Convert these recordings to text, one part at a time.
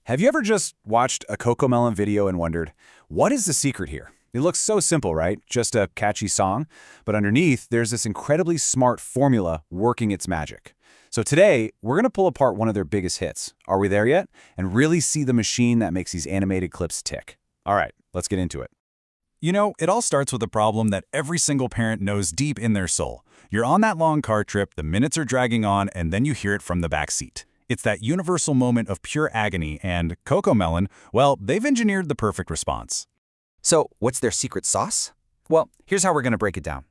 Have you ever just watched a CoComelon video and wondered, what is the secret here? It looks so simple, right? Just a catchy song. But underneath, there's this incredibly smart formula working its magic. So today, we're going to pull apart one of their biggest hits, Are We There Yet? And really see the machine that makes these animated clips tick. All right, let's get into it. You know, it all starts with a problem that every single parent knows deep in their soul. You're on that long car trip, the minutes are dragging on, and then you hear it from the back seat. It's that universal moment of pure agony, and CoComelon, well, they've engineered the perfect response. So, what's their secret sauce? Well, here's how we're going to break it down.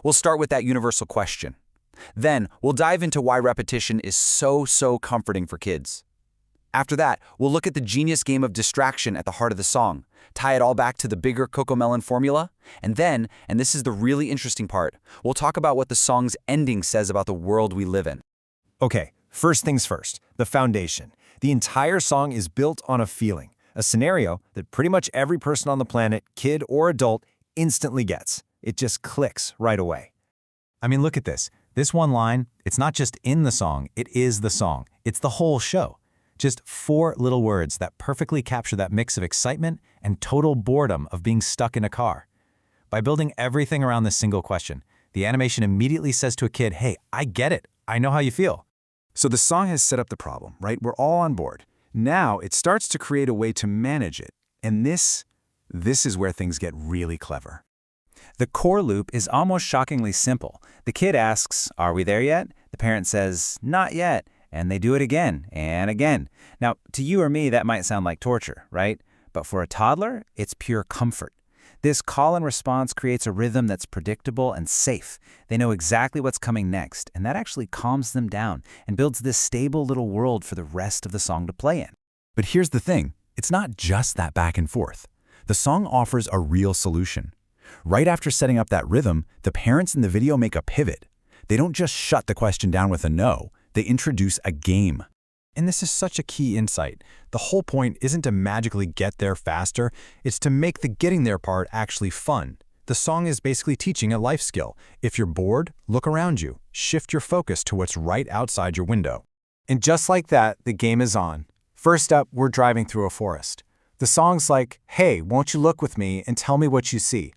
We'll start with that universal question. Then, we'll dive into why repetition is so comforting for kids. After that, we'll look at the genius game of distraction at the heart of the song, tie it all back to the bigger CoComelon formula, and then, and this is the really interesting part, we'll talk about what the song's ending says about the world we live in. Okay, first things first, the foundation. The entire song is built on a feeling, a scenario that pretty much every person on the planet, kid or adult, instantly gets. It just clicks right away. I mean, look at this. This one line, it's not just in the song, it is the song. It's the whole show. Just 4 little words that perfectly capture that mix of excitement and total boredom of being stuck in a car. By building everything around this single question, the animation immediately says to a kid, hey, I get it. I know how you feel. So the song has set up the problem, right? We're all on board. Now it starts to create a way to manage it. And this is where things get really clever. The core loop is almost shockingly simple. The kid asks, "Are we there yet?" The parent says, "Not yet." And they do it again and again. Now, to you or me, that might sound like torture, right? But for a toddler, it's pure comfort. This call and response creates a rhythm that's predictable and safe. They know exactly what's coming next, and that actually calms them down and builds this stable little world for the rest of the song to play in. But here's the thing. It's not just that back and forth. The song offers a real solution. Right after setting up that rhythm, the parents in the video make a pivot. They don't just shut the question down with a no. They introduce a game. And this is such a key insight. The whole point isn't to magically get there faster, it's to make the getting there part actually fun. The song is basically teaching a life skill. If you're bored, look around you. Shift your focus to what's right outside your window. And just like that, the game is on. First up, we're driving through a forest. The song's like, hey, won't you look with me and tell me what you see?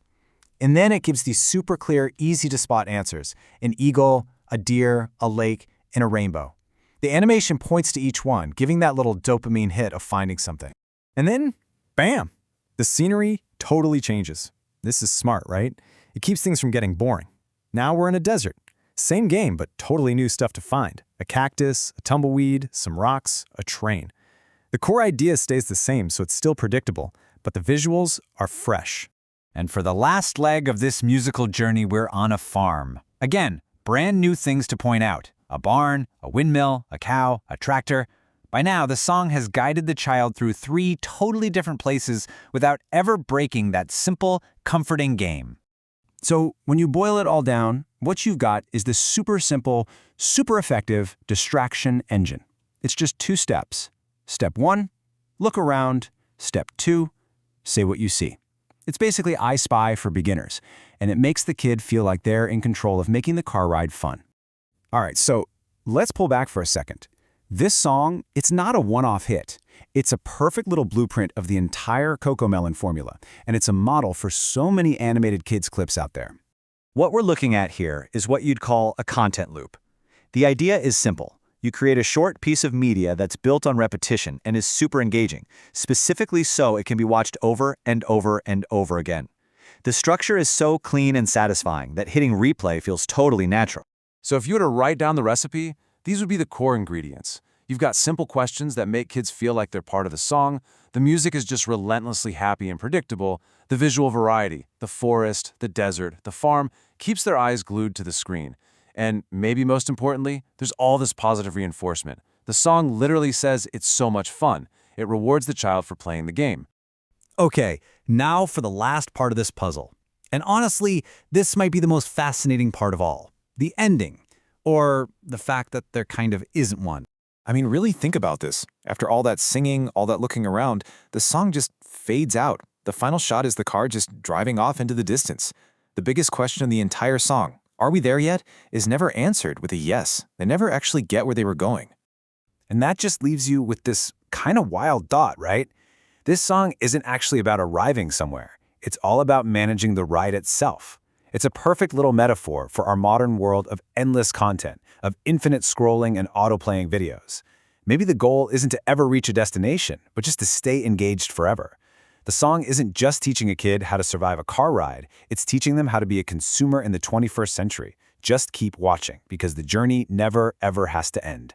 And then it gives these super clear, easy-to-spot answers. An eagle, a deer, a lake, and a rainbow. The animation points to each one, giving that little dopamine hit of finding something. And then, bam! The scenery totally changes. This is smart, right? It keeps things from getting boring. Now we're in a desert. Same game, but totally new stuff to find. A cactus, a tumbleweed, some rocks, a train. The core idea stays the same, so it's still predictable, but the visuals are fresh. And for the last leg of this musical journey, we're on a farm. Again, brand new things to point out. A barn, a windmill, a cow, a tractor. By now, the song has guided the child through 3 totally different places without ever breaking that simple, comforting game. So when you boil it all down, what you've got is this super simple, super effective distraction engine. It's just 2 steps. Step 1, look around. Step 2, say what you see. It's basically I Spy for beginners, and it makes the kid feel like they're in control of making the car ride fun. All right, so let's pull back for a second. This song, it's not a one-off hit. It's a perfect little blueprint of the entire CoComelon formula, and it's a model for so many animated kids clips out there. What we're looking at here is what you'd call a content loop. The idea is simple. You create a short piece of media that's built on repetition and is super engaging, specifically so it can be watched over and over and over again. The structure is so clean and satisfying that hitting replay feels totally natural. So if you were to write down the recipe, these would be the core ingredients. You've got simple questions that make kids feel like they're part of the song. The music is just relentlessly happy and predictable. The visual variety, the forest, the desert, the farm, keeps their eyes glued to the screen. And maybe most importantly, there's all this positive reinforcement. The song literally says it's so much fun. It rewards the child for playing the game. Okay, now for the last part of this puzzle. And honestly, this might be the most fascinating part of all. The ending, or the fact that there kind of isn't one. I mean, really think about this. After all that singing, all that looking around, the song just fades out. The final shot is the car just driving off into the distance. The biggest question in the entire song, are we there yet, is never answered with a yes. They never actually get where they were going. And that just leaves you with this Kind of wild thought, right? This song isn't actually about arriving somewhere. It's all about managing the ride itself. It's a perfect little metaphor for our modern world of endless content, of infinite scrolling and autoplaying videos. Maybe the goal isn't to ever reach a destination, but just to stay engaged forever. The song isn't just teaching a kid how to survive a car ride, it's teaching them how to be a consumer in the 21st century. Just keep watching, because the journey never, ever has to end.